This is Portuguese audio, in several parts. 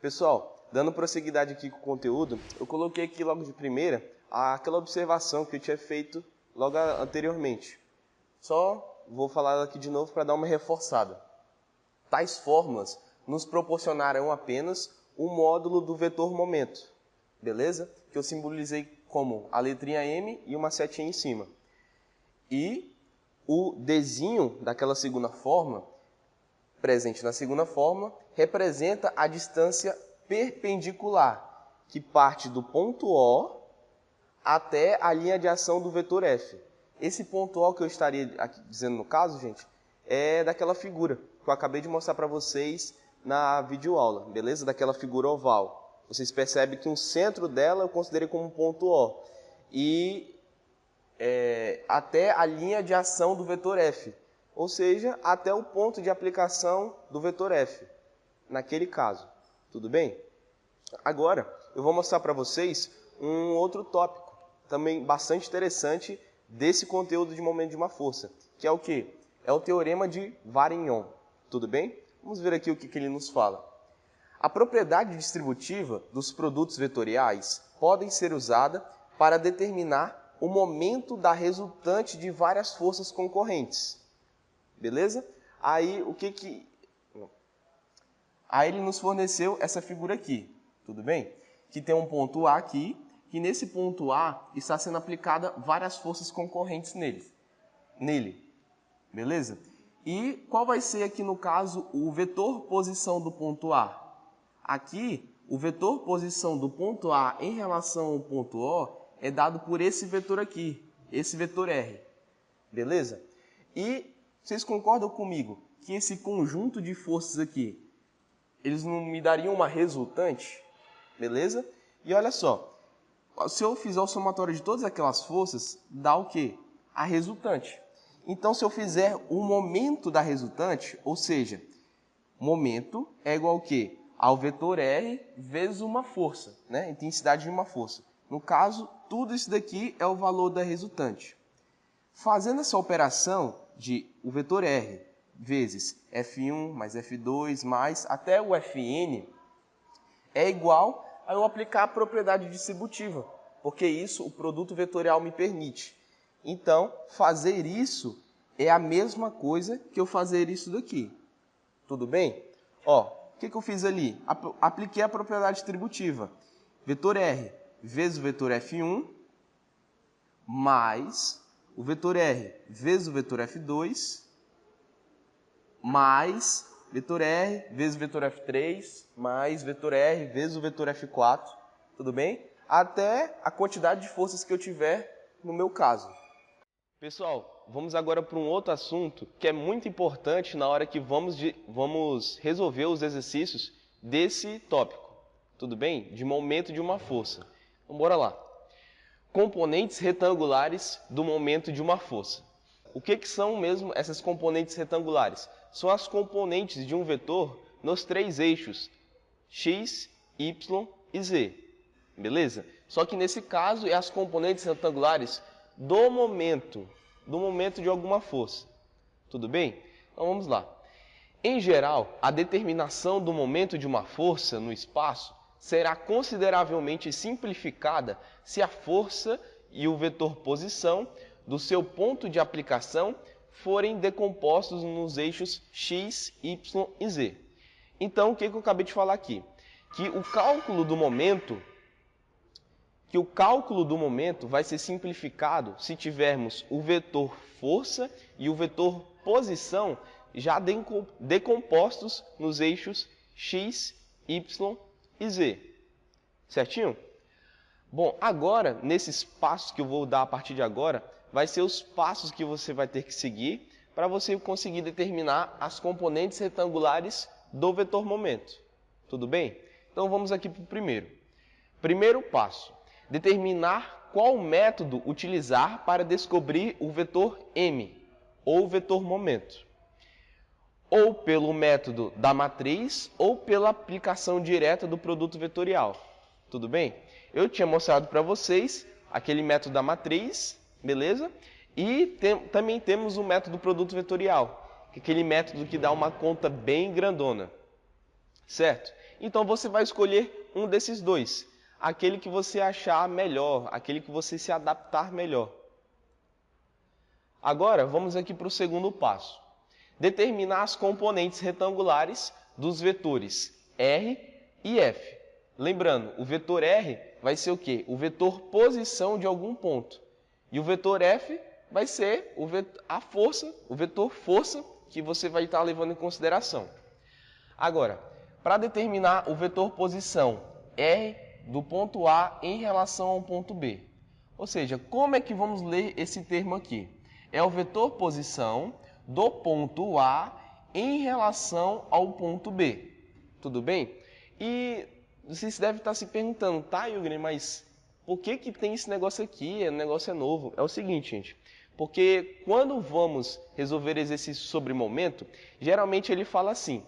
Pessoal, dando prosseguidade aqui com o conteúdo, eu coloquei aqui logo de primeira aquela observação que eu tinha feito logo anteriormente. Só vou falar aqui de novo para dar uma reforçada. Tais fórmulas nos proporcionarão apenas o módulo do vetor momento, beleza? Que eu simbolizei como a letrinha M e uma setinha em cima. E o Dzinho daquela segunda fórmula, presente na segunda fórmula, representa a distância perpendicular, que parte do ponto O até a linha de ação do vetor F. Esse ponto O que eu estaria aqui dizendo no caso, gente, é daquela figura que eu acabei de mostrar para vocês na videoaula, beleza? Daquela figura oval. Vocês percebem que o centro dela eu considerei como um ponto O. E até a linha de ação do vetor F. Ou seja, até o ponto de aplicação do vetor F, naquele caso. Tudo bem? Agora, eu vou mostrar para vocês um outro tópico, também bastante interessante, desse conteúdo de momento de uma força, que é o quê? É o teorema de Varignon. Tudo bem? Vamos ver aqui o que ele nos fala. A propriedade distributiva dos produtos vetoriais podem ser usada para determinar o momento da resultante de várias forças concorrentes. Beleza? Aí, Aí ele nos forneceu essa figura aqui, tudo bem? Que tem um ponto A aqui, que nesse ponto A está sendo aplicada várias forças concorrentes nele. Beleza? E qual vai ser aqui no caso o vetor posição do ponto A? Aqui, o vetor posição do ponto A em relação ao ponto O é dado por esse vetor aqui, esse vetor R. Beleza? E vocês concordam comigo que esse conjunto de forças aqui, eles não me dariam uma resultante? Beleza? E olha só, se eu fizer o somatório de todas aquelas forças, dá o quê? A resultante. Então, se eu fizer o momento da resultante, ou seja, momento é igual ao quê? Ao vetor R vezes uma força, né? Intensidade de uma força. No caso, tudo isso daqui é o valor da resultante. Fazendo essa operação de o vetor R vezes F1 mais F2 mais até o Fn é igual a eu aplicar a propriedade distributiva, porque isso o produto vetorial me permite. Então, fazer isso é a mesma coisa que eu fazer isso daqui. Tudo bem? Ó, o que eu fiz ali? Apliquei a propriedade distributiva. Vetor R vezes o vetor F1 mais o vetor R vezes o vetor F2 mais vetor R vezes o vetor F3 mais vetor R vezes o vetor F4. Tudo bem? Até a quantidade de forças que eu tiver no meu caso. Pessoal, vamos agora para um outro assunto que é muito importante na hora que vamos resolver os exercícios desse tópico. Tudo bem? De momento de uma força. Então, bora lá. Componentes retangulares do momento de uma força. O que são mesmo essas componentes retangulares? São as componentes de um vetor nos três eixos x, y e z. Beleza? Só que nesse caso é as componentes retangulares do momento de alguma força. Tudo bem? Então vamos lá. Em geral, a determinação do momento de uma força no espaço será consideravelmente simplificada se a força e o vetor posição do seu ponto de aplicação forem decompostos nos eixos x, y e z. Então, o que eu acabei de falar aqui? Que o cálculo do momento vai ser simplificado se tivermos o vetor força e o vetor posição já decompostos nos eixos x, y e z. Certinho? Bom, agora, nesses passos que eu vou dar a partir de agora, vai ser os passos que você vai ter que seguir para você conseguir determinar as componentes retangulares do vetor momento. Tudo bem? Então vamos aqui para o primeiro. Primeiro passo. Determinar qual método utilizar para descobrir o vetor M, ou vetor momento. Ou pelo método da matriz, ou pela aplicação direta do produto vetorial. Tudo bem? Eu tinha mostrado para vocês aquele método da matriz, beleza? E também temos o método do produto vetorial, que é aquele método que dá uma conta bem grandona. Certo? Então você vai escolher um desses dois, aquele que você achar melhor, aquele que você se adaptar melhor. Agora, vamos aqui para o segundo passo. Determinar as componentes retangulares dos vetores R e F. Lembrando, o vetor R vai ser o quê? O vetor posição de algum ponto. E o vetor F vai ser o vetor força que você vai estar levando em consideração. Agora, para determinar o vetor posição R do ponto A em relação ao ponto B. Ou seja, como é que vamos ler esse termo aqui? É o vetor posição do ponto A em relação ao ponto B. Tudo bem? E vocês devem estar se perguntando, tá, Yugren, mas por que tem esse negócio aqui? O negócio é novo. É o seguinte, gente. Porque quando vamos resolver exercício sobre momento, geralmente ele fala assim,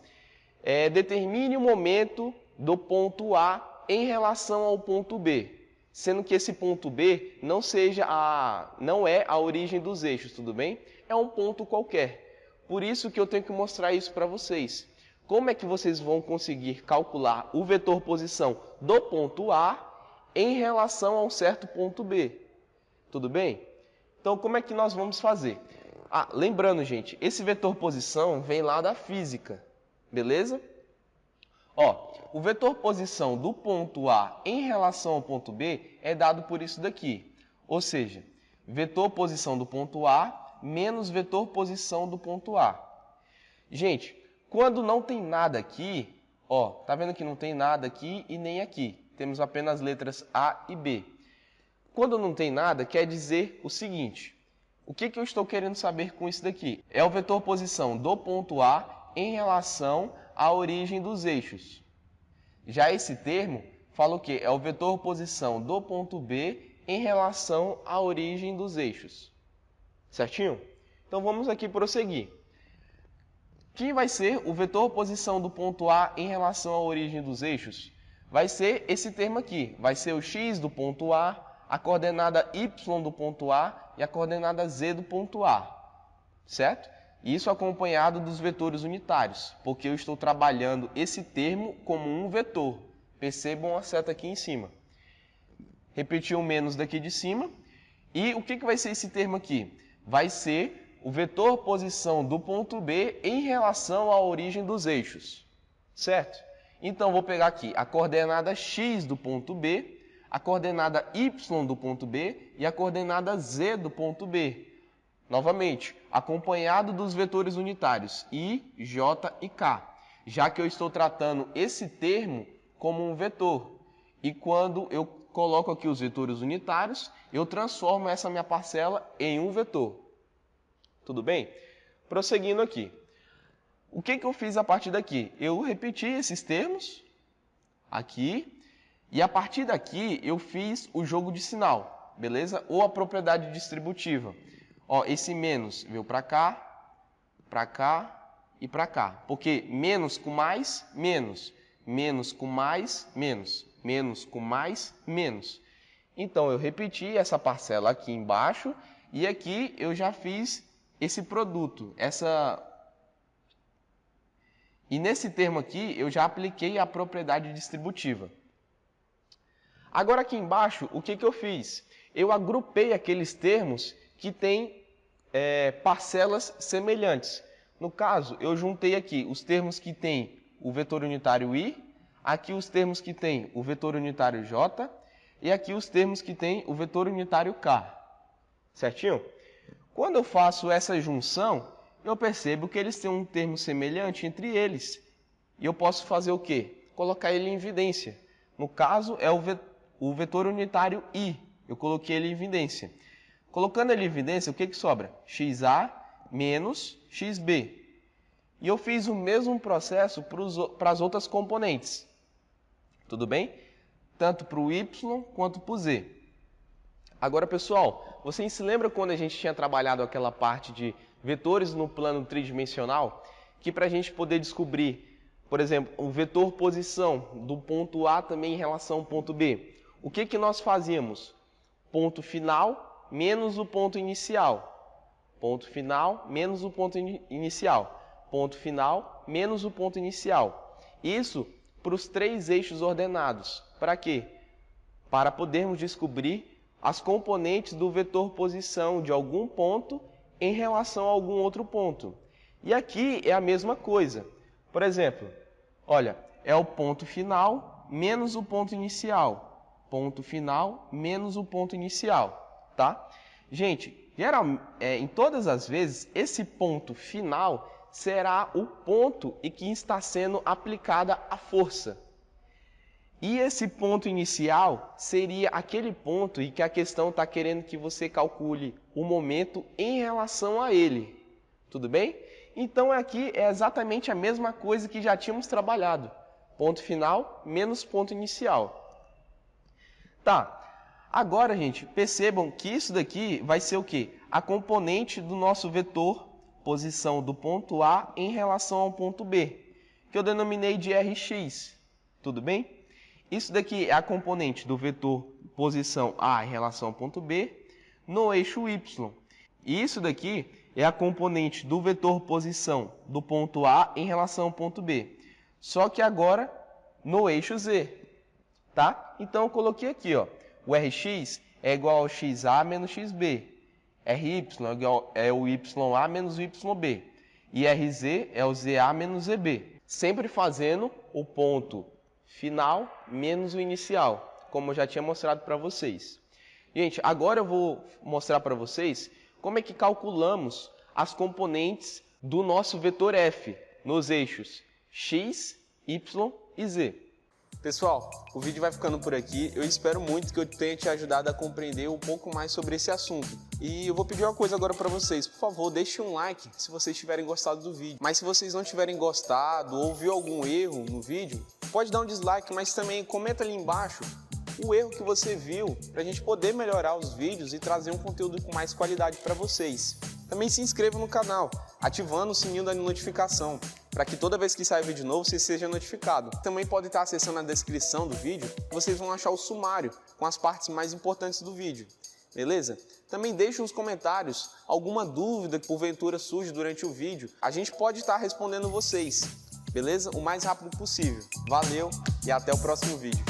determine o momento do ponto A em relação ao ponto B, sendo que esse ponto B não é a origem dos eixos, tudo bem? É um ponto qualquer. Por isso que eu tenho que mostrar isso para vocês. Como é que vocês vão conseguir calcular o vetor posição do ponto A em relação a um certo ponto B? Tudo bem? Então, como é que nós vamos fazer? Lembrando, gente, esse vetor posição vem lá da física, beleza? O vetor posição do ponto A em relação ao ponto B é dado por isso daqui. Ou seja, vetor posição do ponto A menos vetor posição do ponto A. Gente, quando não tem nada aqui, tá vendo que não tem nada aqui e nem aqui. Temos apenas letras A e B. Quando não tem nada, quer dizer o seguinte. O que eu estou querendo saber com isso daqui? É o vetor posição do ponto A em relação à origem dos eixos. Já esse termo fala o quê? É o vetor posição do ponto B em relação à origem dos eixos. Certinho? Então vamos aqui prosseguir. Quem vai ser o vetor posição do ponto A em relação à origem dos eixos? Vai ser esse termo aqui. Vai ser o x do ponto A coordenada y do ponto A e a coordenada z do ponto A. Certo? Isso acompanhado dos vetores unitários, porque eu estou trabalhando esse termo como um vetor. Percebam a seta aqui em cima. Repetir o menos daqui de cima. E o que vai ser esse termo aqui? Vai ser o vetor posição do ponto B em relação à origem dos eixos. Certo? Então, vou pegar aqui a coordenada x do ponto B, a coordenada y do ponto B e a coordenada z do ponto B. Novamente, acompanhado dos vetores unitários I, J e K, já que eu estou tratando esse termo como um vetor. E quando eu coloco aqui os vetores unitários, eu transformo essa minha parcela em um vetor. Tudo bem? Prosseguindo aqui. O que eu fiz a partir daqui? Eu repeti esses termos aqui. E a partir daqui eu fiz o jogo de sinal, beleza? Ou a propriedade distributiva. Esse menos veio para cá e para cá. Porque menos com mais, menos. Menos com mais, menos. Menos com mais, menos. Então eu repeti essa parcela aqui embaixo e aqui eu já fiz esse produto, E nesse termo aqui eu já apliquei a propriedade distributiva. Agora aqui embaixo, o que eu fiz? Eu agrupei aqueles termos que têm parcelas semelhantes. No caso, eu juntei aqui os termos que têm o vetor unitário I, aqui os termos que têm o vetor unitário J e aqui os termos que têm o vetor unitário K. Certinho? Quando eu faço essa junção, eu percebo que eles têm um termo semelhante entre eles. E eu posso fazer o quê? Colocar ele em evidência. No caso, é o vetor unitário I. Eu coloquei ele em evidência. Colocando ele em evidência, o que sobra? XA menos XB. E eu fiz o mesmo processo para as outras componentes. Tudo bem? Tanto para o Y quanto para o Z. Agora, pessoal, vocês se lembram quando a gente tinha trabalhado aquela parte de vetores no plano tridimensional? Que para a gente poder descobrir, por exemplo, o vetor posição do ponto A também em relação ao ponto B. O que nós fazíamos? Ponto final menos o ponto inicial. Ponto final menos o ponto inicial. Ponto final menos o ponto inicial. Isso para os 3 eixos ordenados. Para quê? Para podermos descobrir as componentes do vetor posição de algum ponto em relação a algum outro ponto. E aqui é a mesma coisa. Por exemplo, olha, é o ponto final menos o ponto inicial. Ponto final menos o ponto inicial, tá? Gente, em todas as vezes, esse ponto final será o ponto em que está sendo aplicada a força. E esse ponto inicial seria aquele ponto em que a questão está querendo que você calcule o momento em relação a ele. Tudo bem? Então aqui é exatamente a mesma coisa que já tínhamos trabalhado. Ponto final menos ponto inicial. Tá. Agora, gente, percebam que isso daqui vai ser o quê? A componente do nosso vetor posição do ponto A em relação ao ponto B, que eu denominei de Rx. Tudo bem? Isso daqui é a componente do vetor posição A em relação ao ponto B no eixo Y. E isso daqui é a componente do vetor posição do ponto A em relação ao ponto B. Só que agora no eixo Z. Tá? Então eu coloquei aqui, ó, o Rx é igual ao XA menos XB. Ry é o YA menos o YB. E Rz é o ZA menos ZB. Sempre fazendo o ponto final menos o inicial, como eu já tinha mostrado para vocês. Gente, agora eu vou mostrar para vocês como é que calculamos as componentes do nosso vetor F nos eixos X, Y e Z. Pessoal, o vídeo vai ficando por aqui. Eu espero muito que eu tenha te ajudado a compreender um pouco mais sobre esse assunto. E eu vou pedir uma coisa agora para vocês. Por favor, deixem um like se vocês tiverem gostado do vídeo. Mas se vocês não tiverem gostado ou viu algum erro no vídeo, pode dar um dislike, mas também comenta ali embaixo o erro que você viu para a gente poder melhorar os vídeos e trazer um conteúdo com mais qualidade para vocês. Também se inscreva no canal, ativando o sininho da notificação, para que toda vez que sair vídeo novo você seja notificado. Também pode estar acessando a descrição do vídeo, vocês vão achar o sumário com as partes mais importantes do vídeo. Beleza? Também deixe nos comentários alguma dúvida que porventura surge durante o vídeo. A gente pode estar respondendo vocês, beleza? O mais rápido possível. Valeu e até o próximo vídeo.